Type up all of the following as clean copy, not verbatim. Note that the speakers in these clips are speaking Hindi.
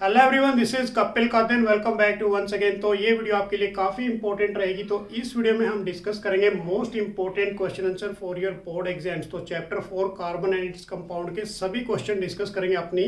Hello everyone, this is Kapil Kadin. Welcome back to once again. तो ये वीडियो आपके लिए काफ़ी इंपॉर्टेंट रहेगी। तो इस वीडियो में हम डिस्कस करेंगे most important question answer for your board exams. तो chapter 4 carbon and its compound के सभी क्वेश्चन डिस्कस करेंगे अपनी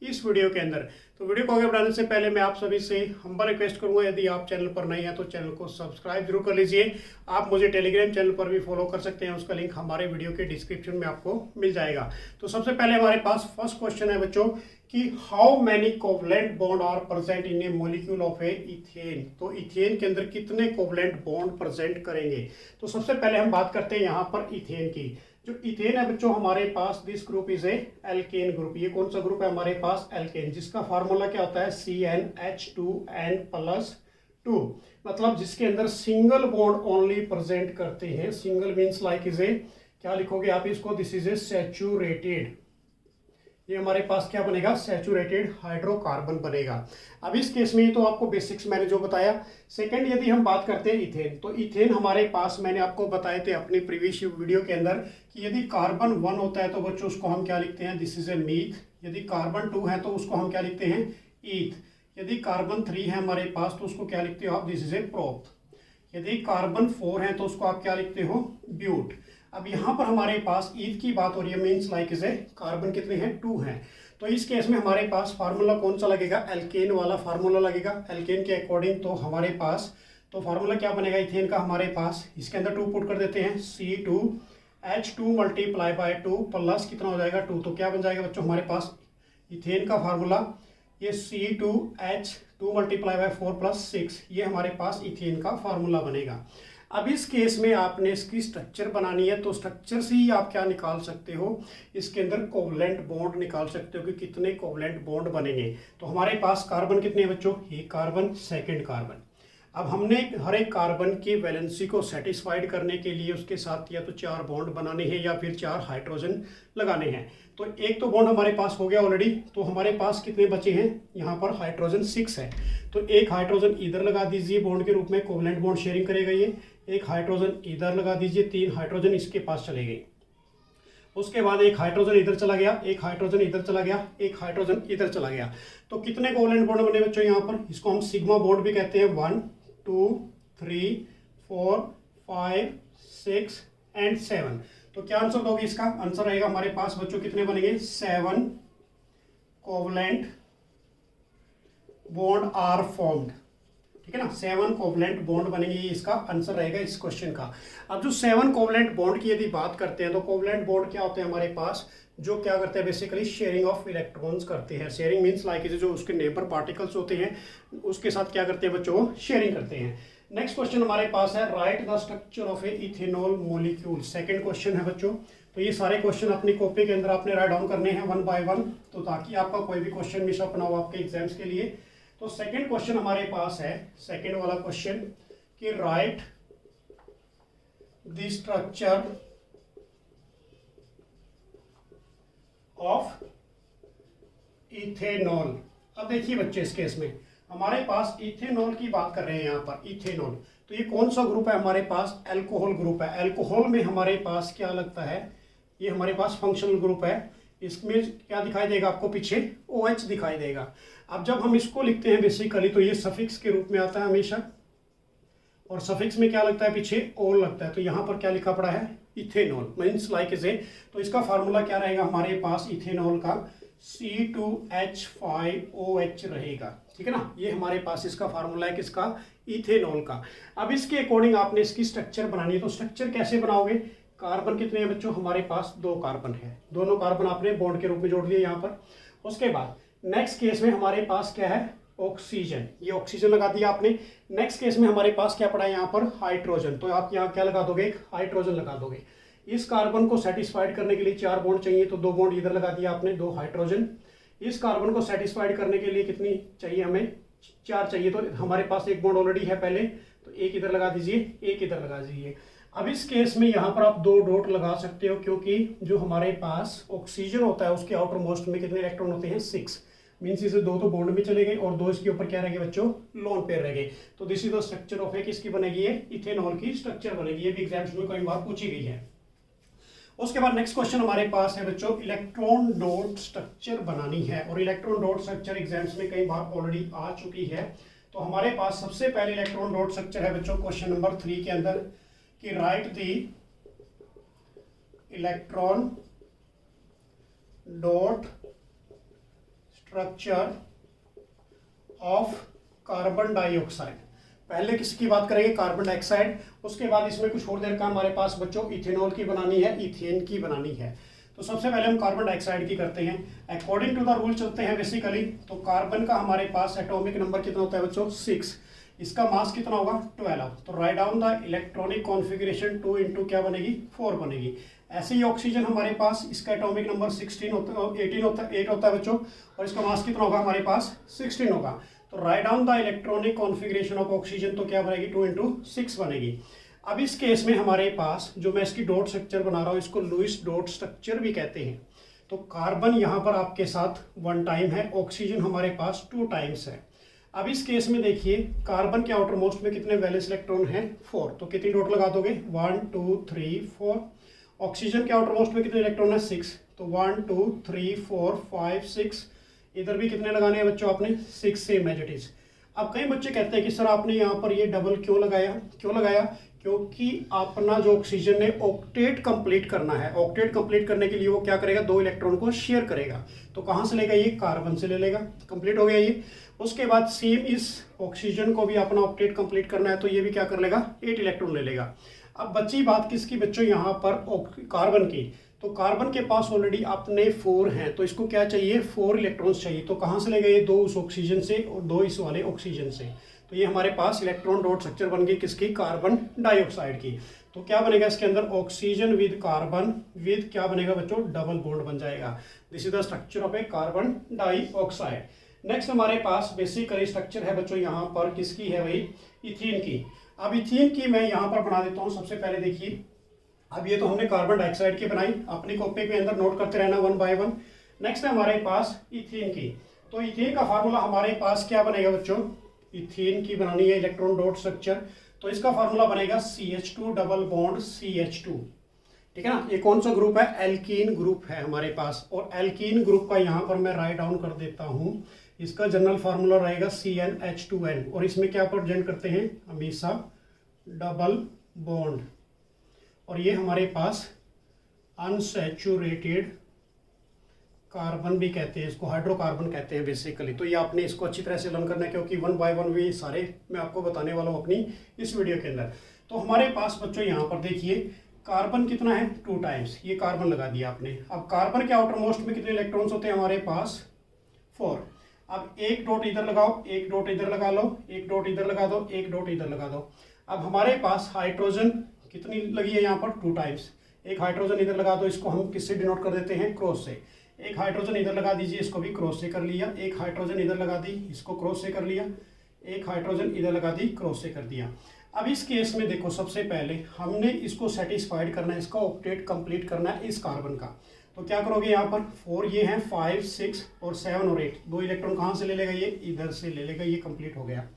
इस वीडियो के अंदर। तो वीडियो को आगे बढ़ाने से पहले मैं आप सभी से हम्बल रिक्वेस्ट करूंगा, यदि आप चैनल पर नए हैं तो चैनल को सब्सक्राइब जरूर कर लीजिए। आप मुझे टेलीग्राम चैनल पर भी फॉलो कर सकते हैं, उसका लिंक हमारे वीडियो के डिस्क्रिप्शन में आपको मिल जाएगा। तो सबसे पहले हमारे पास फर्स्ट क्वेश्चन है बच्चों कि how many covalent bond are present in a molecule of a ethane. तो इथेन के अंदर कितने कोवलेंट बॉन्ड प्रेजेंट करेंगे। तो सबसे पहले हम बात करते हैं यहाँ पर इथेन की। जो इथेन है बच्चों हमारे पास, this group is a alkane group. ये कौन सा ग्रुप है हमारे पास? एल्केन, जिसका फार्मूला क्या होता है? CnH2n+2। मतलब जिसके अंदर सिंगल बॉन्ड ओनली प्रेजेंट करते हैं। Single means like is a, क्या लिखोगे आप इसको? This is a saturated. ये हमारे पास क्या बनेगा? सैचुरेटेड हाइड्रोकार्बन बनेगा। अब इस केस में तो आपको बेसिक्स मैंने जो बताया। सेकंड, यदि हम बात करते हैं इथेन, तो इथेन हमारे पास मैंने आपको बताए थे अपनी प्रीवियस वीडियो के अंदर कि यदि कार्बन 1 होता है तो बच्चों उसको हम क्या लिखते हैं? This is a myth. यदि कार्बन 2 है तो उसको हम क्या लिखते हैं? ईथ। यदि कार्बन 3 है हमारे पास तो उसको क्या लिखते हो आप? This is a prop. यदि कार्बन 4 है तो उसको आप क्या लिखते हो? ब्यूट। अब यहाँ पर हमारे पास ईथ की बात हो रही है, means like is a carbon कितने हैं? 2 हैं। तो इस केस में हमारे पास फार्मूला कौन सा लगेगा? एल्केन वाला फार्मूला लगेगा। एल्केन के अकॉर्डिंग तो हमारे पास तो फार्मूला क्या बनेगा इथेन का हमारे पास? इसके अंदर 2 पुट कर देते हैं, C2H2 मल्टीप्लाई बाय 2 प्लस कितना हो जाएगा? 2। तो क्या बन जाएगा बच्चों हमारे पास इथेन का फार्मूला? ये C2H2 मल्टीप्लाई बाय 4 प्लस 6, ये हमारे पास इथेन का फार्मूला बनेगा। अब इस केस में आपने इसकी स्ट्रक्चर बनानी है, तो स्ट्रक्चर से ही आप क्या निकाल सकते हो? इसके अंदर कोवलेंट बॉन्ड निकाल सकते हो कि कितने कोवलेंट बॉन्ड बनेंगे। तो हमारे पास कार्बन कितने हैं बच्चों? एक कार्बन, सेकंड कार्बन। अब हमने हर एक कार्बन की वैलेंसी को सेटिस्फाइड करने के लिए उसके साथ या तो 4 बॉन्ड बनाने हैं या फिर 4 हाइड्रोजन लगाने हैं। तो एक तो बॉन्ड हमारे पास हो गया ऑलरेडी। तो हमारे पास कितने बचे हैं? यहाँ पर हाइड्रोजन 6 है। तो एक हाइड्रोजन इधर लगा दीजिए बॉन्ड के रूप में, कोवलेंट बॉन्ड शेयरिंग करेगा ये। एक हाइड्रोजन इधर लगा दीजिए, 3 हाइड्रोजन इसके पास चले गए। उसके बाद एक हाइड्रोजन इधर चला गया, एक हाइड्रोजन इधर चला गया, एक हाइड्रोजन इधर चला गया। तो कितने कोवलेंट बॉन्ड बने बच्चों यहाँ पर? इसको हम सिग्मा बॉन्ड भी कहते हैं। 1 2 3 4 5 6 एंड 7। तो क्या आंसर दोगे इसका? आंसर रहेगा हमारे पास बच्चों कितने बनेंगे? 7 कोवलेंट बॉन्ड आर फॉर्म्ड। ठीक है ना, 7 कोवलेंट बॉन्ड बनेंगे, ये इसका आंसर रहेगा इस क्वेश्चन का। अब जो 7 कोवलेंट बॉन्ड की यदि बात करते हैं तो कोवलेंट बॉन्ड क्या होते हैं हमारे पास? जो क्या करते हैं बेसिकली शेयरिंग ऑफ इलेक्ट्रॉन्स करते हैं। शेयरिंग मीन्स लाइक जो उसके नेबर पार्टिकल्स होते हैं उसके साथ क्या करते हैं बच्चों? शेयरिंग करते हैं। नेक्स्ट क्वेश्चन हमारे पास है, right the structure of A ethanol molecule. Second question है बच्चों। तो ये सारे क्वेश्चन अपनी कॉपी के अंदर आपने राइट डाउन करने हैं 1 बाय 1, तो ताकि आपका कोई भी क्वेश्चन मिस अप ना हो आपके एग्जाम्स के लिए। तो सेकंड क्वेश्चन हमारे पास है, सेकंड वाला क्वेश्चन कि right the structure of ethanol. अब देखिए बच्चे, इस केस में हमारे पास इथेनॉल की बात कर रहे हैं यहाँ पर। इथेनॉल तो ये कौन सा ग्रुप है हमारे पास? अल्कोहल ग्रुप है। अल्कोहल में हमारे पास क्या लगता है? ये हमारे पास फंक्शनल ग्रुप है। इसमें क्या दिखाई देगा आपको? पीछे OH दिखाई देगा। अब जब हम इसको लिखते हैं बेसिकली तो ये सफिक्स के रूप में आता है हमेशा, और सफिक्स में क्या लगता है? पीछे ओल लगता है। तो यहाँ पर क्या लिखा पड़ा है? Ethanol means like is a. तो इसका फार्मूला क्या रहेगा हमारे पास इथेनॉल का? C2H5OH रहेगा। ठीक है ना, ये हमारे पास इसका फार्मूला है किसका? इथेनॉल का। अब इसके अकॉर्डिंग आपने इसकी स्ट्रक्चर बनानी है। तो स्ट्रक्चर कैसे बनाओगे? कार्बन कितने हैं बच्चों हमारे पास? 2 कार्बन है। दोनों कार्बन आपने बॉन्ड के रूप में जोड़ दिए यहाँ पर। उसके बाद नेक्स्ट केस में हमारे पास क्या है? ऑक्सीजन। ये ऑक्सीजन लगा दिया आपने। नेक्स्ट केस में हमारे पास क्या पड़ा है यहाँ पर? हाइड्रोजन। तो आप यहाँ क्या लगा दोगे? एक हाइड्रोजन लगा दोगे। इस कार्बन को सेटिस्फाइड करने के लिए 4 बॉन्ड चाहिए, तो 2 बॉन्ड इधर लगा दिया आपने, 2 हाइड्रोजन। इस कार्बन को सेटिस्फाइड करने के लिए कितनी चाहिए हमें? 4 चाहिए। तो हमारे पास एक बॉन्ड ऑलरेडी है पहले, तो एक इधर लगा दीजिए, एक इधर लगा दीजिए। अब इस केस में यहाँ पर आप 2 डॉट लगा सकते हो, क्योंकि जो हमारे पास ऑक्सीजन होता है उसके आउटर मोस्ट में कितने इलेक्ट्रॉन होते हैं? 6। मीन्स इसे 2 तो बॉन्ड में चले गए और 2 इसके ऊपर क्या रह गए बच्चों? लोन पेयर रह गए। तो this is the structure of a, किसकी बनेगी ये? इथेनॉल की स्ट्रक्चर बनेगी। ये भी एग्जाम्स में कई बार पूछी गई है। उसके बाद नेक्स्ट क्वेश्चन हमारे पास है बच्चों, इलेक्ट्रॉन डॉट स्ट्रक्चर बनानी है, और इलेक्ट्रॉन डॉट स्ट्रक्चर एग्जाम्स में कई बार ऑलरेडी आ चुकी है। तो हमारे पास सबसे पहले इलेक्ट्रॉन डॉट स्ट्रक्चर है बच्चों क्वेश्चन नंबर 3 के अंदर कि right the electron dot structure of carbon dioxide. पहले किसकी बात करेंगे, कार्बन डाइऑक्साइड। उसके बाद इसमें कुछ और देर का हमारे पास बच्चों इथेनॉल की बनानी है, इथेन की बनानी है। तो सबसे पहले हम कार्बन डाइऑक्साइड की करते हैं। अकॉर्डिंग टू द रूल चलते हैं बेसिकली। तो कार्बन का हमारे पास एटॉमिक नंबर कितना होता है बच्चों, 6। इसका मास कितना होगा, 12। तो write down the electronic configuration 2 into क्या बनेगी, 4 बनेगी। ऐसे ही ऑक्सीजन हमारे पास, इसका एटॉमिक नंबर 16 होता है, 18 होता है, 8 होता है बच्चों, और इसका मास कितना होगा हमारे पास, 16 होगा। तो write down the electronic configuration of oxygen, तो क्या बनेगी, 2 इंटू 6 बनेगी। अब इस केस में हमारे पास जो मैं इसकी डॉट स्ट्रक्चर बना रहा हूँ, इसको लुईस डॉट स्ट्रक्चर भी कहते हैं। तो कार्बन यहाँ पर आपके साथ 1 टाइम है, ऑक्सीजन हमारे पास 2 टाइम्स है। अब इस केस में देखिए, कार्बन के आउटर मोस्ट में कितने वैलेंस इलेक्ट्रॉन हैं, 4। तो कितनी डॉट लगा दोगे, 1 2 3 4। ऑक्सीजन के आउटर मोस्ट में कितने इलेक्ट्रॉन है, 6। तो 1 2 3 4 5 6। इधर भी कितने लगाने हैं बच्चों आपने, 6, सेम एज इट इज। अब कई बच्चे कहते हैं कि सर आपने यहाँ पर ये डबल क्यों लगाया, क्योंकि अपना जो ऑक्सीजन ने ऑक्टेट कंप्लीट करना है। ऑक्टेट कंप्लीट करने के लिए वो क्या करेगा, 2 इलेक्ट्रॉन को शेयर करेगा। तो कहाँ से लेगा, ये कार्बन से ले लेगा। कंप्लीट हो गया ये। उसके बाद सेम इस ऑक्सीजन को भी अपना ऑक्टेट कंप्लीट करना है, तो ये भी क्या कर लेगा, 8 इलेक्ट्रॉन ले लेगा। अब बची बात किसकी बच्चों, यहाँ पर कार्बन की। तो कार्बन के पास ऑलरेडी अपने 4 हैं, तो इसको क्या चाहिए, 4 इलेक्ट्रॉन्स चाहिए। तो कहाँ से लेगा ये, 2 उस ऑक्सीजन से और 2 इस वाले ऑक्सीजन से। तो ये हमारे पास इलेक्ट्रॉन डॉट स्ट्रक्चर बन गई किसकी, कार्बन डाइऑक्साइड की। तो क्या बनेगा इसके अंदर, ऑक्सीजन विद कार्बन विद क्या बनेगा बच्चों, डबल बॉन्ड बन जाएगा। This is the structure of A carbon dioxide. Next हमारे पास बेसिकली स्ट्रक्चर है बच्चों यहाँ पर किसकी है भाई, इथीन की। अब इथीन की मैं यहाँ पर बना देता हूँ। सबसे पहले देखिए, अब ये तो हमने कार्बन डाइऑक्साइड की बनाई, अपनी कॉपी के अंदर नोट करते रहना 1 बाय 1। नेक्स्ट है हमारे पास इथीन की। तो इथीन का फार्मूला हमारे पास क्या बनेगा बच्चों, इथीन की बनानी है इलेक्ट्रॉन डॉट स्ट्रक्चर। तो इसका फार्मूला बनेगा CH2 डबल बॉन्ड CH2। ठीक है ना। ये कौन सा ग्रुप है, एल्कीन ग्रुप है हमारे पास। और एल्कीन ग्रुप का यहाँ पर मैं राइट डाउन कर देता हूँ। इसका जनरल फार्मूला रहेगा CnH2n, और इसमें क्या प्रेजेंट करते हैं, हमेशा डबल बॉन्ड। और ये हमारे पास अनसैचुरेटेड कार्बन भी कहते हैं, इसको हाइड्रोकार्बन कहते हैं बेसिकली। तो ये आपने इसको अच्छी तरह से लर्न करना है, क्योंकि 1 बाय 1 भी सारे मैं आपको बताने वाला हूँ अपनी इस वीडियो के अंदर। तो हमारे पास बच्चों यहाँ पर देखिए, कार्बन कितना है, 2 टाइम्स, ये कार्बन लगा दिया आपने। अब कार्बन के आउटर मोस्ट में कितने इलेक्ट्रॉन्स होते हैं हमारे पास, 4। अब एक डॉट इधर लगाओ, एक डॉट इधर लगा लो, एक डॉट इधर लगा दो, एक डॉट इधर लगा दो। अब हमारे पास हाइड्रोजन कितनी लगी है यहाँ पर, 2 टाइम्स। एक हाइड्रोजन इधर लगा दो, इसको हम किससे डिनोट कर देते हैं, क्रॉस से। एक हाइड्रोजन इधर लगा दीजिए, इसको भी क्रॉस से कर लिया। एक हाइड्रोजन इधर लगा दी, इसको क्रॉस से कर लिया। एक हाइड्रोजन इधर लगा दी, क्रॉस से कर दिया। अब इस केस में देखो, सबसे पहले हमने इसको सेटिस्फाइड करना है, इसका ऑक्टेट कंप्लीट करना है इस कार्बन का। तो क्या करोगे, यहाँ पर 4 ये हैं, 5 6 और 7 और 8। 2 इलेक्ट्रॉन कहाँ से ले लेगा, ये इधर से ले लेगा, ये कंप्लीट हो गया।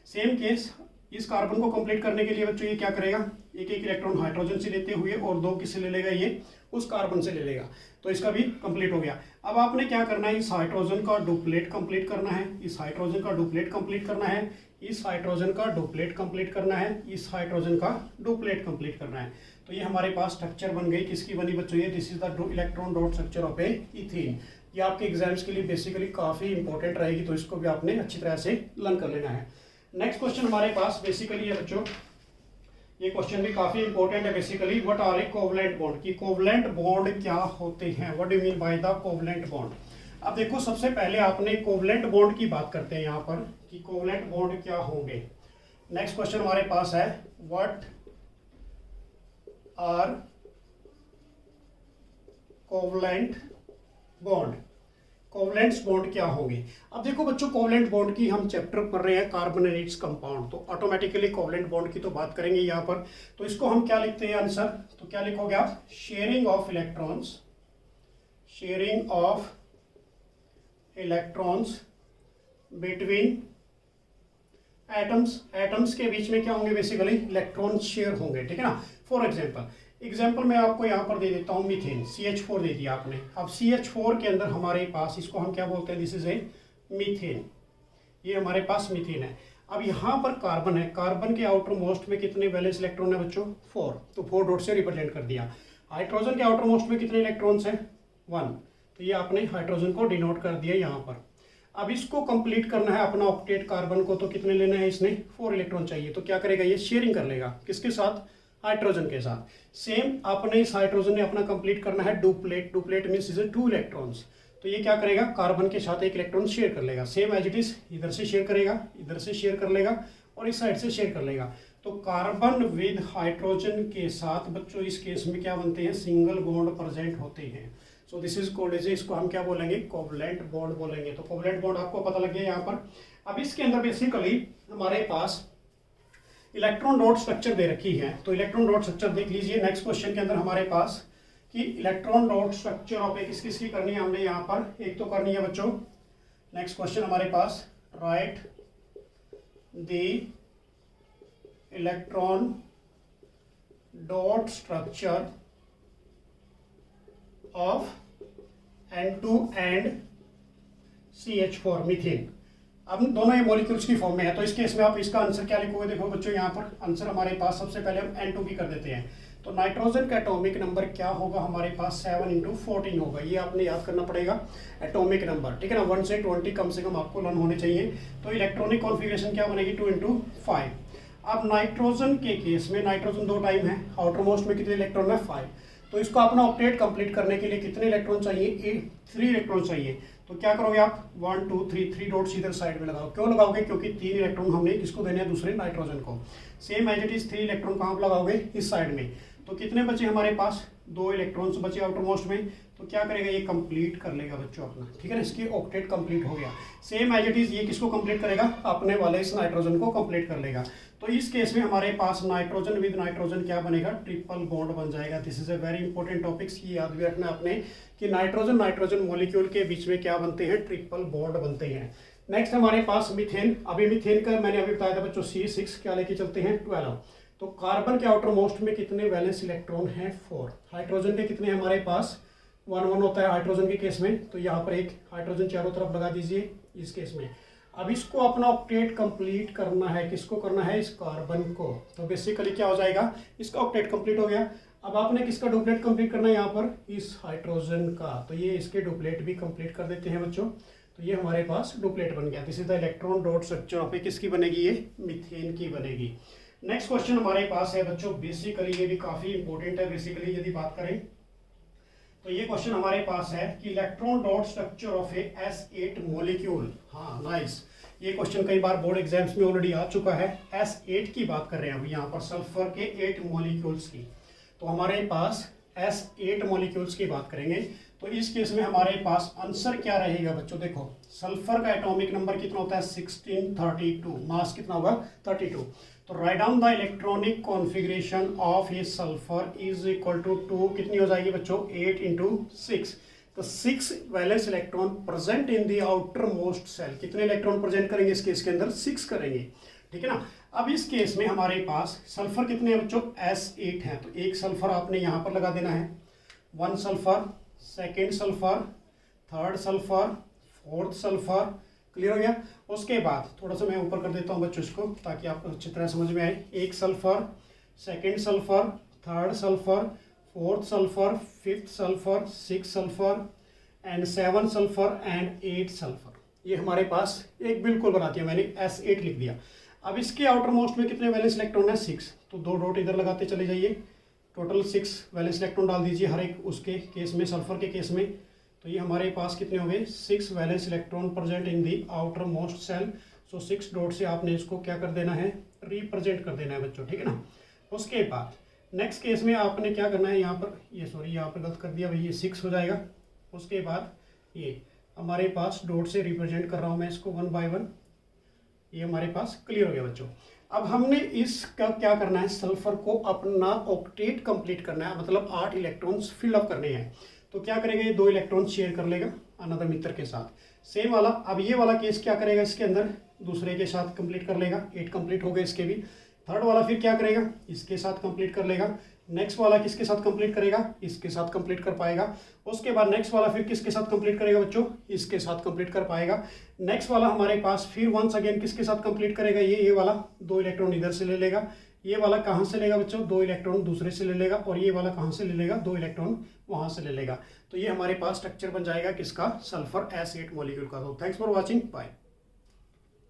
सेम केस इस कार्बन को कंप्लीट करने के लिए बच्चों ये क्या करेगा, एक इलेक्ट्रॉन हाइड्रोजन से लेते हुए और 2 किससे ले लेगा, ये उस कार्बन से ले लेगा। तो इसका भी कंप्लीट हो गया। अब आपने क्या करना है, इस हाइड्रोजन का डुप्लेट कंप्लीट करना है, इस हाइड्रोजन का डुप्लेट कंप्लीट करना है, इस हाइड्रोजन का डुप्लेट कंप्लीट करना है, इस हाइड्रोजन का डुप्लेट कंप्लीट करना है। तो ये हमारे पास स्ट्रक्चर बन गई, किसकी बनी बच्चों, ये this is the electron dot structure of A ethene. ये आपके एग्जाम्स के लिए बेसिकली काफ़ी इंपॉर्टेंट रहेगी, तो इसको भी आपने अच्छी तरह से लर्न कर लेना है। नेक्स्ट क्वेश्चन हमारे पास बेसिकली है बच्चों, ये क्वेश्चन भी काफी इंपॉर्टेंट है basically, what are a covalent bond, कि कोवलेंट बॉन्ड क्या होते हैं, what do mean by the covalent bond. अब देखो, सबसे पहले आपने कोवलेंट बॉन्ड की बात करते हैं यहाँ पर, कि कोवलेंट बॉन्ड क्या होंगे। नेक्स्ट क्वेश्चन हमारे पास है, what are covalent bond, covalent bond क्या होंगे। अब देखो बच्चों, कोवलेंट बॉन्ड की हम चैप्टर पढ़ रहे हैं कार्बन एंड इट्स कंपाउंड, तो ऑटोमेटिकली कोवलेंट बॉन्ड की तो बात करेंगे यहाँ पर। तो इसको हम क्या लिखते हैं आंसर, तो क्या लिखोगे आप, sharing of electrons, sharing of electrons between atoms. Atoms के बीच में क्या होंगे बेसिकली, इलेक्ट्रॉन शेयर होंगे, ठीक है ना। फॉर एग्जाम्पल एग्जाम्पल मैं आपको यहाँ पर दे देता हूँ मीथेन, CH4 दे दिया आपने। अब CH4 के अंदर हमारे पास, इसको हम क्या बोलते हैं, दिस इज ए मीथेन, ये हमारे पास मीथेन है। अब यहाँ पर कार्बन है, कार्बन के आउटर मोस्ट में कितने वैलेंस इलेक्ट्रॉन है बच्चों, 4, तो 4 डॉट से रिप्रेजेंट कर दिया। हाइड्रोजन के आउटर मोस्ट में कितने इलेक्ट्रॉन्स हैं, 1, तो ये आपने हाइड्रोजन को डिनोट कर दिया यहाँ पर। अब इसको कंप्लीट करना है अपना ऑक्टेट कार्बन को, तो कितने लेना है, इसने 4 इलेक्ट्रॉन चाहिए, तो क्या करेगा ये शेयरिंग कर लेगा, किसके साथ, हाइड्रोजन के साथ। सेम अपने इस हाइड्रोजन ने अपना कंप्लीट करना है duplet, duplet means is 2 electrons, तो ये क्या करेगा, कार्बन के साथ 1 इलेक्ट्रॉन शेयर कर लेगा, सेम एज इट इज, इधर से शेयर करेगा, इधर से शेयर कर लेगा और इस साइड से शेयर कर लेगा। तो कार्बन विद हाइड्रोजन के साथ बच्चों इस केस में क्या बनते हैं, सिंगल बॉन्ड प्रेजेंट होते हैं। So this is called as, इसको हम क्या बोलेंगे, कोवलेंट बॉन्ड बोलेंगे। तो कोवलेंट बॉन्ड आपको पता लग गया यहाँ पर। अब इसके अंदर बेसिकली हमारे पास इलेक्ट्रॉन डॉट स्ट्रक्चर दे रखी है, तो इलेक्ट्रॉन डॉट स्ट्रक्चर देख लीजिए नेक्स्ट क्वेश्चन के अंदर हमारे पास कि इलेक्ट्रॉन डॉट स्ट्रक्चर ऑफ किस किस की करनी है हमने यहाँ पर, एक तो करनी है बच्चों, नेक्स्ट क्वेश्चन हमारे पास, write the electron dot structure of N2 and CH4 methane. अब दोनों ये मॉलिक्यूल्स की फॉर्म में है, तो इस केस में आप इसका आंसर क्या लिखोगे, देखो बच्चों यहाँ पर आंसर हमारे पास सबसे पहले हम N2 की कर देते हैं। तो नाइट्रोजन का एटॉमिक नंबर क्या होगा हमारे पास, 7 × 14 होगा, ये आपने याद करना पड़ेगा एटॉमिक नंबर, ठीक है ना, 1 से 20 कम से कम आपको लर्न होने चाहिए। तो इलेक्ट्रॉनिक कॉन्फ़िगरेशन क्या बनेगी, 2 × 5। अब नाइट्रोजन के केस में, नाइट्रोजन 2 टाइम है, आउटर मोस्ट में कितने इलेक्ट्रॉन है, 5, तो इसको अपना ऑक्टेट कंप्लीट करने के लिए कितने इलेक्ट्रॉन चाहिए, 3 इलेक्ट्रॉन चाहिए। तो क्या करोगे आप, 1 2 3 डॉट्स इधर साइड में लगाओ, क्यों लगाओगे, क्योंकि 3 इलेक्ट्रॉन हमने किसको देने हैं, दूसरे नाइट्रोजन को। Same as it is 3 electron कहाँ पर लगाओगे, इस साइड में। तो कितने बचे हमारे पास, 2 इलेक्ट्रॉन्स बचे आउटर मोस्ट में, तो क्या करेगा ये कंप्लीट कर लेगा बच्चों अपना, ठीक है ना, इसकी ऑक्टेट कंप्लीट हो गया। सेम एज इट इज ये किसको कंप्लीट करेगा, अपने वाले इस नाइट्रोजन को कंप्लीट कर लेगा। तो इस केस में हमारे पास नाइट्रोजन विद नाइट्रोजन क्या बनेगा, ट्रिपल बॉन्ड बन जाएगा। This is a very important topics, ये याद भी रखना आपने कि नाइट्रोजन नाइट्रोजन मॉलिक्यूल के बीच में क्या बनते हैं, ट्रिपल बॉन्ड बनते हैं। नेक्स्ट हमारे पास मीथेन। अभी मीथेन का मैंने अभी बताया था बच्चों, C6 क्या लेके चलते हैं, 12। तो कार्बन के आउटर मोस्ट में कितने वैलेंस इलेक्ट्रॉन हैं, 4। हाइड्रोजन के कितने हमारे पास, 1 1 होता है हाइड्रोजन के केस में, तो यहाँ पर एक हाइड्रोजन चारों तरफ लगा दीजिए इस केस में। अब इसको अपना ऑक्टेट कंप्लीट करना है, किसको करना है, इस कार्बन को। तो बेसिकली क्या हो जाएगा, इसका ऑक्टेट कंप्लीट हो गया। अब आपने किसका डुप्लेट कंप्लीट करना है यहाँ पर, इस हाइड्रोजन का, तो ये इसके डुप्लेट भी कंप्लीट कर देते हैं बच्चों। तो ये हमारे पास डुप्लेट बन गया। This is the electron dot structure of किसकी बनेगी, ये मीथेन की बनेगी। नेक्स्ट क्वेश्चन हमारे पास है बच्चों, बेसिकली ये भी काफी इंपॉर्टेंट है। बेसिकली यदि बात करें तो ये क्वेश्चन हमारे पास है कि electron dot structure of A S8 molecule. हाँ नाइस, ये क्वेश्चन कई बार बोर्ड एग्जाम्स में ऑलरेडी आ चुका है। S8 की बात कर रहे हैं अभी यहाँ पर, सल्फर के 8 मॉलिक्यूल्स की। तो हमारे पास S8 मॉलिक्यूल्स की बात करेंगे, तो इस केस में हमारे पास आंसर क्या रहेगा बच्चों, देखो सल्फर का एटॉमिक नंबर कितना होता है, 1632, मास कितना होगा, 32। तो write down the electronic configuration of a sulphur is equal to 2, कितनी हो जाएगी बच्चों, 8 × 6। तो 6 valence electron present in the outer most shell. कितने इलेक्ट्रॉन प्रेजेंट करेंगे इस केस के अंदर, 6 करेंगे, ठीक है ना। अब इस केस में हमारे पास सल्फर कितने हैं बच्चों, S8 है, तो एक सल्फर आपने यहाँ पर लगा देना है, 1 sulphur, 2nd sulphur, 3rd sulphur, 4th sulphur, clear हो गया। उसके बाद थोड़ा सा मैं ऊपर कर देता हूँ बच्चों इसको, ताकि आपको अच्छी तरह समझ में आए। 1 sulphur, 2nd sulphur, 3rd sulphur, 4th sulphur, 5th sulphur, 6th sulphur and 7 sulphur and 8 sulphur. ये हमारे पास एक बिल्कुल बना दिया मैंने, S8 लिख दिया। अब इसके आउटर मोस्ट में कितने वैलेंस इलेक्ट्रॉन है, 6। तो 2 डॉट इधर लगाते चले जाइए, टोटल 6 वैलेंस इलेक्ट्रॉन डाल दीजिए हर एक उसके केस में, सल्फर के केस में। तो ये हमारे पास कितने हो गए, 6 valence electron present in the outer most shell. So 6 dot से आपने इसको क्या कर देना है, रिप्रेजेंट कर देना है बच्चों, ठीक है ना। उसके बाद नेक्स्ट केस में आपने क्या करना है, यहाँ पर ये सॉरी यहाँ पर गलत कर दिया भाई, ये 6 हो जाएगा। उसके बाद ये हमारे पास डॉट से रिप्रेजेंट कर रहा हूँ मैं इसको 1 बाय 1। ये हमारे पास क्लियर हो गया बच्चों। अब हमने इसका क्या करना है, सल्फर को अपना ऑक्टेट कंप्लीट करना है, मतलब 8 इलेक्ट्रॉन्स फिलअप करने हैं। तो क्या करेगा, ये 2 इलेक्ट्रॉन शेयर कर लेगा अनदर मित्र के साथ। सेम वाला, अब ये वाला केस क्या करेगा, इसके अंदर दूसरे के साथ कंप्लीट कर लेगा, 8 कंप्लीट हो गए इसके भी। 3rd वाला फिर क्या करेगा, इसके साथ कंप्लीट कर लेगा। नेक्स्ट वाला किसके साथ कंप्लीट करेगा, इसके साथ कंप्लीट कर पाएगा। उसके बाद नेक्स्ट वाला फिर किसके साथ कंप्लीट करेगा बच्चों, इसके साथ कंप्लीट कर पाएगा। नेक्स्ट वाला हमारे पास फिर वंस अगेन किसके साथ कंप्लीट करेगा, ये वाला 2 इलेक्ट्रॉन इधर से ले लेगा। ये वाला कहाँ से लेगा बच्चों, 2 इलेक्ट्रॉन दूसरे से ले लेगा। और ये वाला कहाँ से ले लेगा, 2 इलेक्ट्रॉन वहां से ले लेगा। तो ये हमारे पास स्ट्रक्चर बन जाएगा किसका, सल्फर S8 मॉलिक्यूल का। तो थैंक्स फॉर वॉचिंग, बाय।